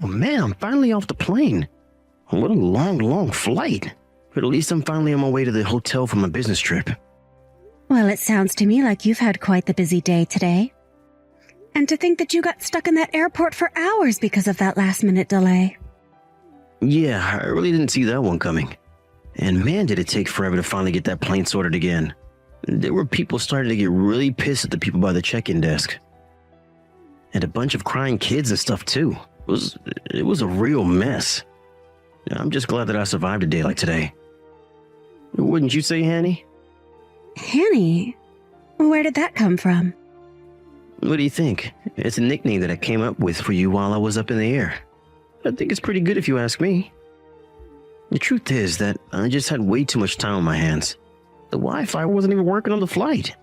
Oh man, I'm finally off the plane. What a long flight. But at least I'm finally on my way to the hotel for my business trip. Well, it sounds to me like you've had quite the busy day today. And to think that you got stuck in that airport for hours because of that last-minute delay. Yeah, I really didn't see that one coming. And man, did it take forever to finally get that plane sorted again. There were people starting to get really pissed at the people by the check-in desk. And a bunch of crying kids and stuff too. It was a real mess. I'm just glad that I survived a day like today. Wouldn't you say, Hanny? Hanny? Where did that come from? What do you think? It's a nickname that I came up with for you while I was up in the air. I think it's pretty good if you ask me. The truth is that I just had way too much time on my hands. The Wi-Fi wasn't even working on the flight.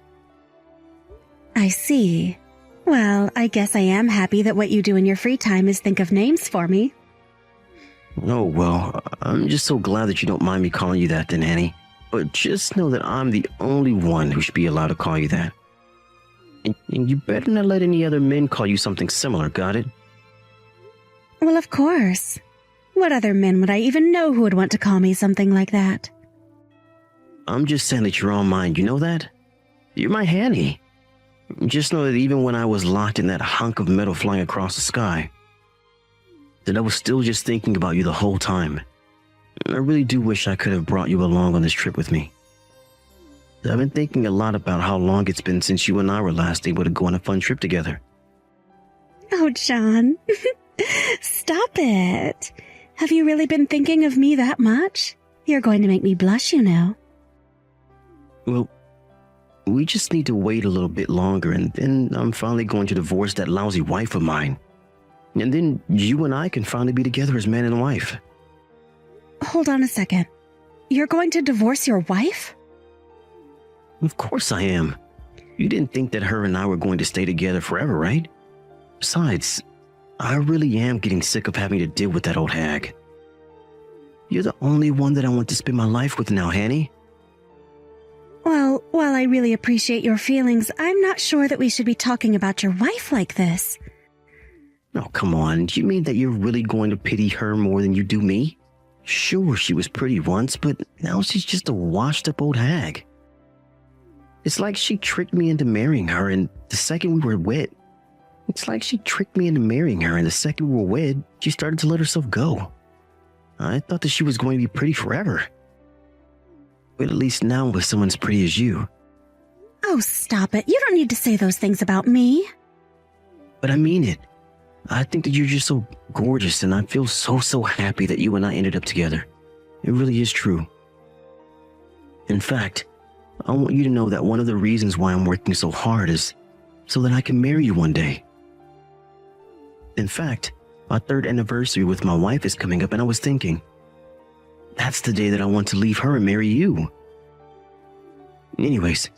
I see. Well, I guess I am happy that what you do in your free time is think of names for me. Oh, well, I'm just so glad that you don't mind me calling you that then, Hanny. But just know that I'm the only one who should be allowed to call you that. And you better not let any other men call you something similar, got it? Well, of course. What other men would I even know who would want to call me something like that? I'm just saying that you're on mine, you know that? You're my Hanny. Just know that even when I was locked in that hunk of metal flying across the sky, that I was still just thinking about you the whole time. I really do wish I could have brought you along on this trip with me. I've been thinking a lot about how long it's been since you and I were last able to go on a fun trip together. Oh, John. Stop it. Have you really been thinking of me that much? You're going to make me blush, you know. Well, we just need to wait a little bit longer, and then I'm finally going to divorce that lousy wife of mine. And then you and I can finally be together as man and wife. Hold on a second. You're going to divorce your wife? Of course I am. You didn't think that her and I were going to stay together forever, right? Besides, I really am getting sick of having to deal with that old hag. You're the only one that I want to spend my life with now, Hanny. Well, while I really appreciate your feelings, I'm not sure that we should be talking about your wife like this. Oh, come on. Do you mean that you're really going to pity her more than you do me? Sure, she was pretty once, but now she's just a washed-up old hag. It's like she tricked me into marrying her, and the second we were wed, she started to let herself go. I thought that she was going to be pretty forever. But at least now with someone as pretty as you. Oh, stop it. You don't need to say those things about me. But I mean it. I think that you're just so gorgeous, and I feel so happy that you and I ended up together. It really is true. In fact, I want you to know that one of the reasons why I'm working so hard is so that I can marry you one day. In fact, my 3rd anniversary with my wife is coming up, and I was thinking, that's the day that I want to leave her and marry you. Anyways,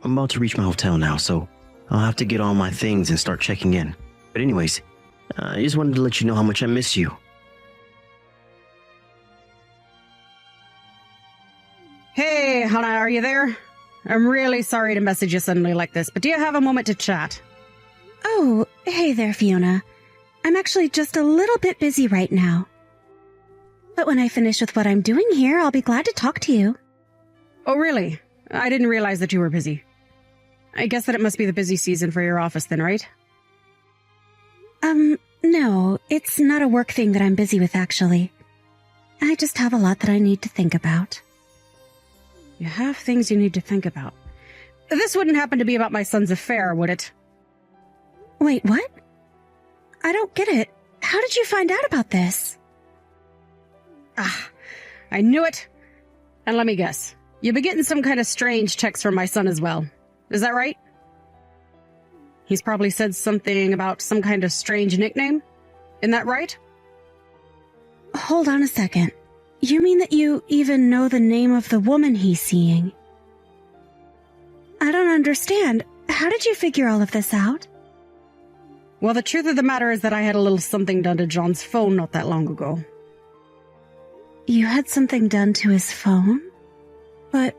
I'm about to reach my hotel now, so I'll have to get all my things and start checking in. But anyways, I just wanted to let you know how much I miss you. Hey, Hannah, are you there? I'm really sorry to message you suddenly like this, but do you have a moment to chat? Oh, hey there, Fiona. I'm actually just a little bit busy right now. But when I finish with what I'm doing here, I'll be glad to talk to you. Oh, really? I didn't realize that you were busy. I guess that it must be the busy season for your office then, right? No, it's not a work thing that I'm busy with, actually. I just have a lot that I need to think about. You have things you need to think about. This wouldn't happen to be about my son's affair, would it? Wait, what? I don't get it. How did you find out about this? Ah, I knew it. And let me guess. You've been getting some kind of strange texts from my son as well. Is that right? He's probably said something about some kind of strange nickname. Isn't that right? Hold on a second. You mean that you even know the name of the woman he's seeing? I don't understand. How did you figure all of this out? Well, the truth of the matter is that I had a little something done to John's phone not that long ago. You had something done to his phone? But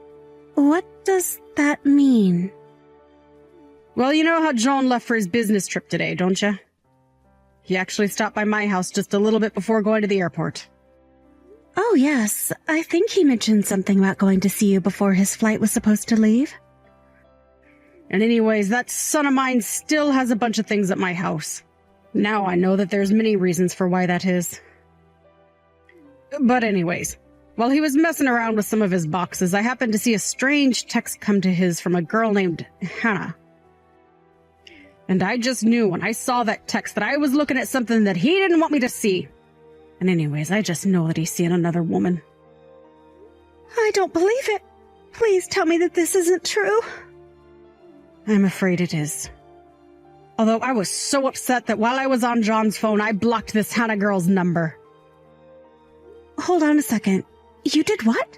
what does that mean? Well, you know how John left for his business trip today, don't you? He actually stopped by my house just a little bit before going to the airport. Oh, yes. I think he mentioned something about going to see you before his flight was supposed to leave. And anyways, that son of mine still has a bunch of things at my house. Now I know that there's many reasons for why that is. But anyways, while he was messing around with some of his boxes, I happened to see a strange text come to his from a girl named Hannah. And I just knew when I saw that text that I was looking at something that he didn't want me to see. And anyways, I just know that he's seeing another woman. I don't believe it. Please tell me that this isn't true. I'm afraid it is. Although I was so upset that while I was on John's phone, I blocked this Hannah girl's number. Hold on a second. You did what?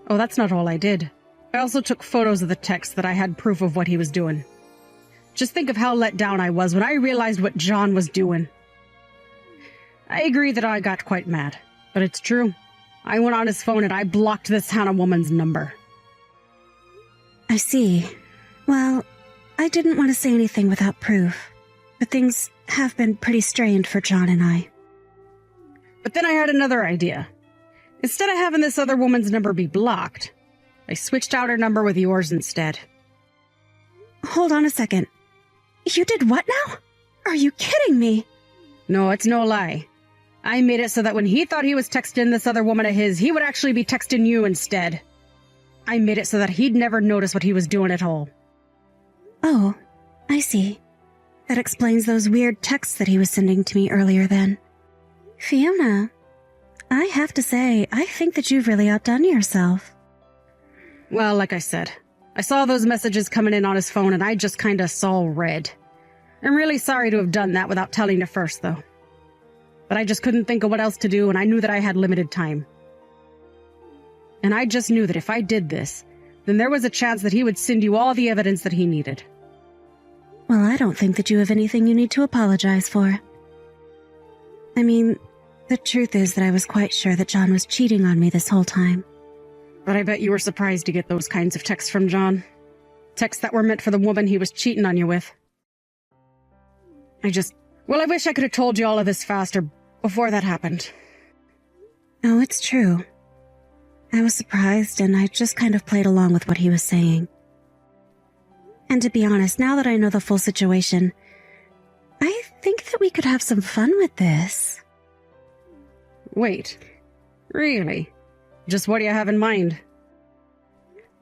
Oh, that's not all I did. I also took photos of the text that I had proof of what he was doing. Just think of how let down I was when I realized what John was doing. I agree that I got quite mad, but it's true. I went on his phone and I blocked this Hannah woman's number. I see. Well, I didn't want to say anything without proof, but things have been pretty strained for John and I. But then I had another idea. Instead of having this other woman's number be blocked, I switched out her number with yours instead. Hold on a second. You did what now? Are you kidding me? No, it's no lie. I made it so that when he thought he was texting this other woman of his, he would actually be texting you instead. I made it so that he'd never notice what he was doing at all. Oh, I see. That explains those weird texts that he was sending to me earlier then. Fiona, I have to say, I think that you've really outdone yourself. Well, like I said, I saw those messages coming in on his phone and I just kinda saw red. I'm really sorry to have done that without telling you first, though. But I just couldn't think of what else to do and I knew that I had limited time. And I just knew that if I did this, then there was a chance that he would send you all the evidence that he needed. Well, I don't think that you have anything you need to apologize for. I mean, the truth is that I was quite sure that John was cheating on me this whole time. But I bet you were surprised to get those kinds of texts from John. Texts that were meant for the woman he was cheating on you with. I wish I could have told you all of this faster, before that happened. Oh, it's true. I was surprised and I just kind of played along with what he was saying. And to be honest, now that I know the full situation, I think that we could have some fun with this. Wait, really? Just what do you have in mind?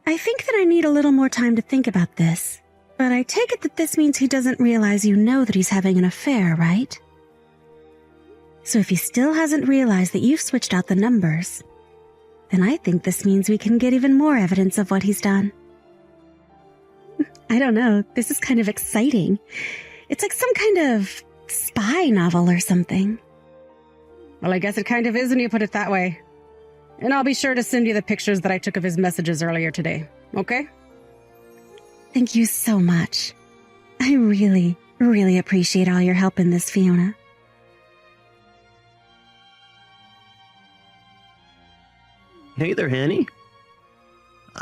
I think that I need a little more time to think about this, but I take it that this means he doesn't realize you know that he's having an affair, right? So if he still hasn't realized that you've switched out the numbers, then I think this means we can get even more evidence of what he's done. I don't know, this is kind of exciting. It's like some kind of spy novel or something. Well, I guess it kind of is when you put it that way. And I'll be sure to send you the pictures that I took of his messages earlier today, okay? Thank you so much. I really, really appreciate all your help in this, Fiona. Hey there, Hanny.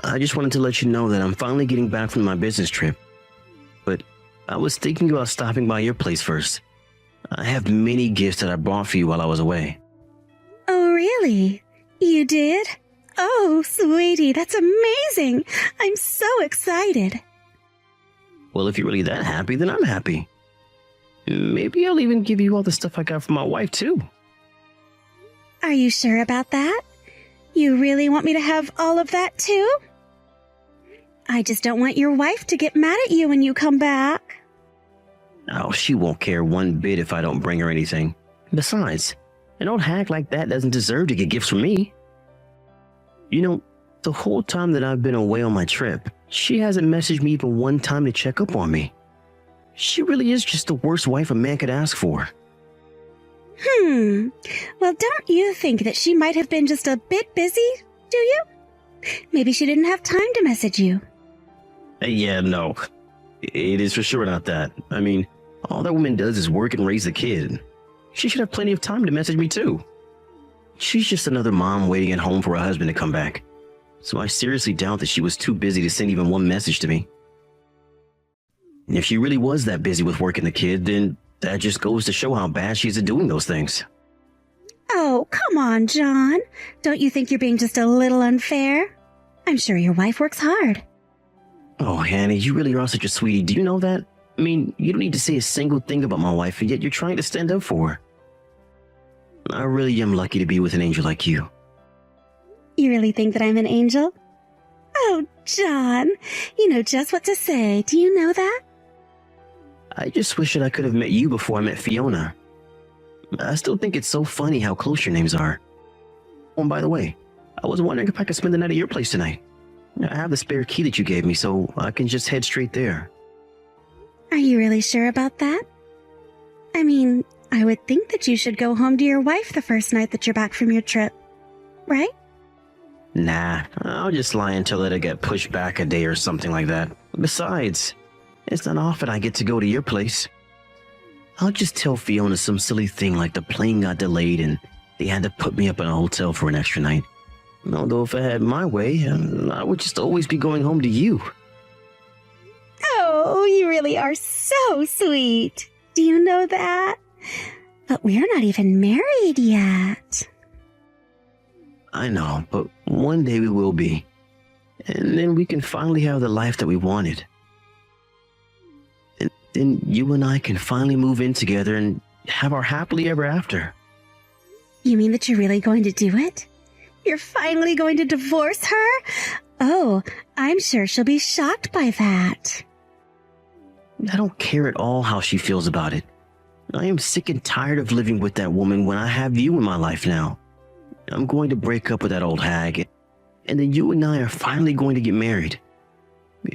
I just wanted to let you know that I'm finally getting back from my business trip. But I was thinking about stopping by your place first. I have many gifts that I bought for you while I was away. Oh, really? You did? Oh, sweetie, that's amazing. I'm so excited. Well, if you're really that happy, then I'm happy. Maybe I'll even give you all the stuff I got from my wife, too. Are you sure about that? You really want me to have all of that, too? I just don't want your wife to get mad at you when you come back. Oh, she won't care one bit if I don't bring her anything. Besides, an old hag like that doesn't deserve to get gifts from me. You know, the whole time that I've been away on my trip, she hasn't messaged me even one time to check up on me. She really is just the worst wife a man could ask for. Well, don't you think that she might have been just a bit busy, do you? Maybe she didn't have time to message you. Yeah, no. It is for sure not that. I mean, all that woman does is work and raise a kid. She should have plenty of time to message me too. She's just another mom waiting at home for her husband to come back. So I seriously doubt that she was too busy to send even one message to me. And if she really was that busy with working the kid, then That just goes to show how bad she is at doing those things. Oh, come on, John. Don't you think you're being just a little unfair? I'm sure your wife works hard. Oh, Hannah, you really are such a sweetie. Do you know that? I mean, you don't need to say a single thing about my wife, and yet you're trying to stand up for her. I really am lucky to be with an angel like you. You really think that I'm an angel? Oh, John, you know just what to say. Do you know that? I just wish that I could have met you before I met Fiona. I still think it's so funny how close your names are. Oh, and by the way, I was wondering if I could spend the night at your place tonight. I have the spare key that you gave me, so I can just head straight there. Are you really sure about that? I mean, I would think that you should go home to your wife the first night that you're back from your trip, right? Nah, I'll just lie until it'll get pushed back a day or something like that. Besides, it's not often I get to go to your place. I'll just tell Fiona some silly thing like the plane got delayed and they had to put me up in a hotel for an extra night. Although if I had my way, I would just always be going home to you. Oh, you really are so sweet. Do you know that? But we're not even married yet. I know, but one day we will be. And then we can finally have the life that we wanted. And then you and I can finally move in together and have our happily ever after. You mean that you're really going to do it? You're finally going to divorce her? Oh, I'm sure she'll be shocked by that. I don't care at all how she feels about it. I am sick and tired of living with that woman when I have you in my life now. I'm going to break up with that old hag, and then you and I are finally going to get married.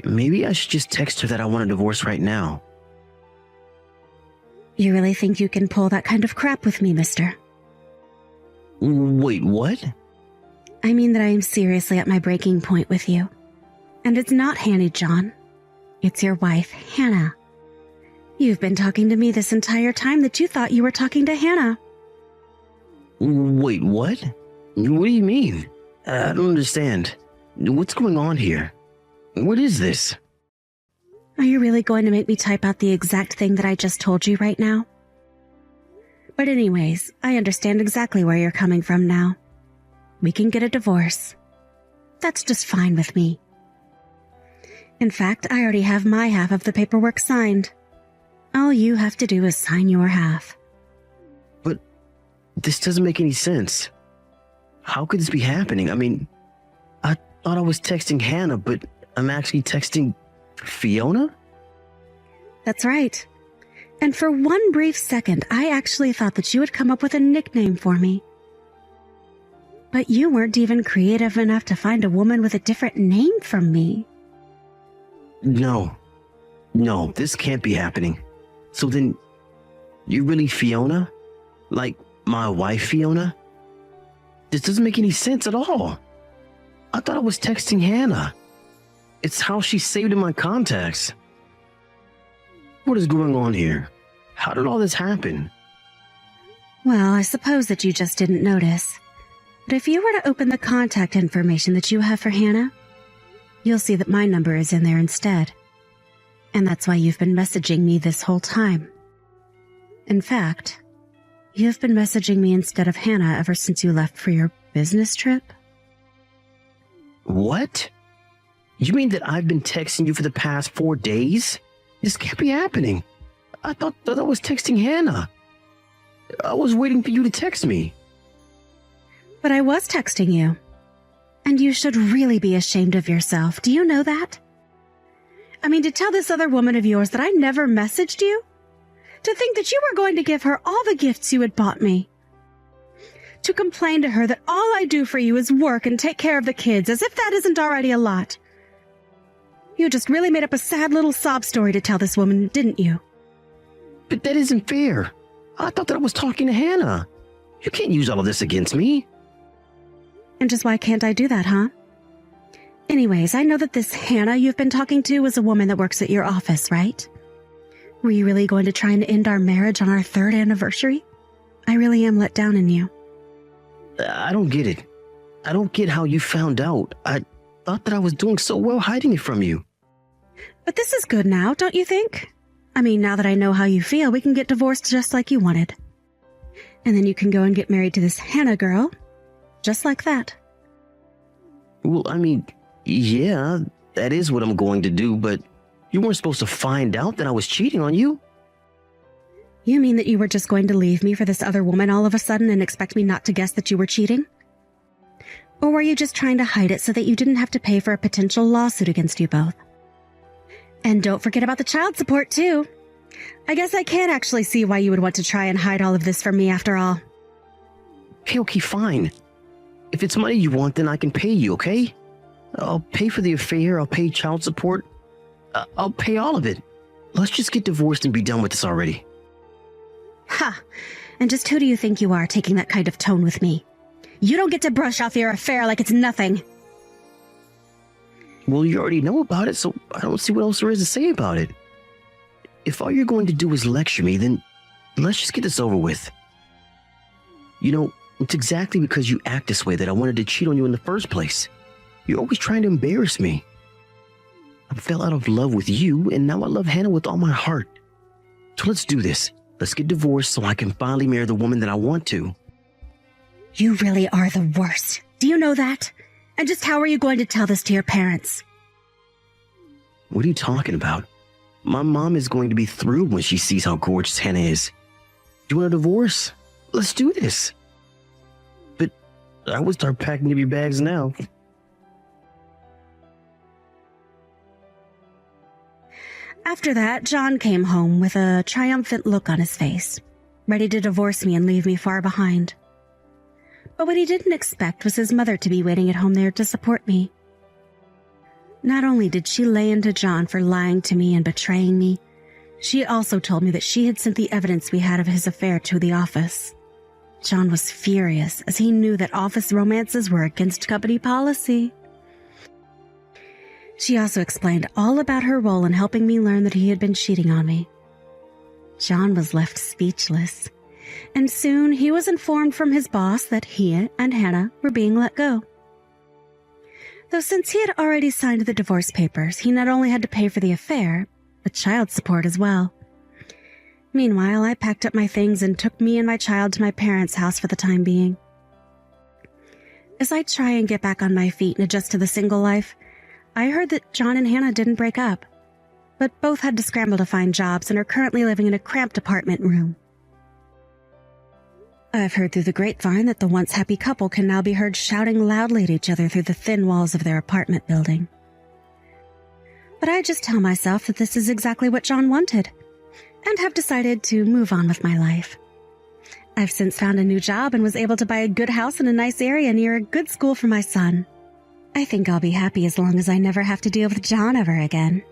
Maybe I should just text her that I want a divorce right now. You really think you can pull that kind of crap with me, mister? Wait, what? I mean that I am seriously at my breaking point with you. And it's not Hanny, John. It's your wife, Hannah. You've been talking to me this entire time that you thought you were talking to Hannah. Wait, what? What do you mean? I don't understand. What's going on here? What is this? Are you really going to make me type out the exact thing that I just told you right now? But anyways, I understand exactly where you're coming from now. We can get a divorce. That's just fine with me. In fact, I already have my half of the paperwork signed. All you have to do is sign your half. But this doesn't make any sense. How could this be happening? I mean, I thought I was texting Hannah, but I'm actually texting Fiona? That's right. And for one brief second, I actually thought that you would come up with a nickname for me. But you weren't even creative enough to find a woman with a different name from me. No, this can't be happening. So then, you're really Fiona? Like, my wife Fiona? This doesn't make any sense at all. I thought I was texting Hannah. It's how she's saved in my contacts. What is going on here? How did all this happen? Well, I suppose that you just didn't notice. But if you were to open the contact information that you have for Hannah, you'll see that my number is in there instead. And that's why you've been messaging me this whole time. In fact, you've been messaging me instead of Hannah ever since you left for your business trip. What? You mean that I've been texting you for the past 4 days? This can't be happening. I thought that I was texting Hannah. I was waiting for you to text me. But I was texting you. And you should really be ashamed of yourself. Do you know that? I mean, to tell this other woman of yours that I never messaged you? To think that you were going to give her all the gifts you had bought me? To complain to her that all I do for you is work and take care of the kids, as if that isn't already a lot? You just really made up a sad little sob story to tell this woman, didn't you? But that isn't fair. I thought that I was talking to Hannah. You can't use all of this against me. And just why can't I do that, huh? Anyways, I know that this Hannah you've been talking to is a woman that works at your office, right? Were you really going to try and end our marriage on our 3rd anniversary? I really am let down in you. I don't get it. I don't get how you found out. I thought that I was doing so well hiding it from you. But this is good now, don't you think? I mean, now that I know how you feel, we can get divorced just like you wanted. And then you can go and get married to this Hannah girl, just like that. Well, I mean, yeah, that is what I'm going to do, but you weren't supposed to find out that I was cheating on you. You mean that you were just going to leave me for this other woman all of a sudden and expect me not to guess that you were cheating? Or were you just trying to hide it so that you didn't have to pay for a potential lawsuit against you both? And don't forget about the child support, too. I guess I can't actually see why you would want to try and hide all of this from me after all. Okay, fine. If it's money you want, then I can pay you, okay? I'll pay for the affair, I'll pay child support. I'll pay all of it. Let's just get divorced and be done with this already. Ha! And just who do you think you are taking that kind of tone with me? You don't get to brush off your affair like it's nothing. Well, you already know about it, so I don't see what else there is to say about it. If all you're going to do is lecture me, then let's just get this over with. You know, it's exactly because you act this way that I wanted to cheat on you in the first place. You're always trying to embarrass me. I fell out of love with you, and now I love Hannah with all my heart. So let's do this. Let's get divorced so I can finally marry the woman that I want to. You really are the worst. Do you know that? And just how are you going to tell this to your parents? What are you talking about? My mom is going to be thrilled when she sees how gorgeous Hannah is. Do you want a divorce? Let's do this. But I would start packing up your bags now. After that, John came home with a triumphant look on his face, ready to divorce me and leave me far behind. But what he didn't expect was his mother to be waiting at home there to support me. Not only did she lay into John for lying to me and betraying me, she also told me that she had sent the evidence we had of his affair to the office. John was furious as he knew that office romances were against company policy. She also explained all about her role in helping me learn that he had been cheating on me. John was left speechless, and soon he was informed from his boss that he and Hannah were being let go. Though since he had already signed the divorce papers, he not only had to pay for the affair, but child support as well. Meanwhile, I packed up my things and took me and my child to my parents' house for the time being. As I try and get back on my feet and adjust to the single life, I heard that John and Hannah didn't break up, but both had to scramble to find jobs and are currently living in a cramped apartment room. I've heard through the grapevine that the once happy couple can now be heard shouting loudly at each other through the thin walls of their apartment building. But I just tell myself that this is exactly what John wanted, and have decided to move on with my life. I've since found a new job and was able to buy a good house in a nice area near a good school for my son. I think I'll be happy as long as I never have to deal with John ever again.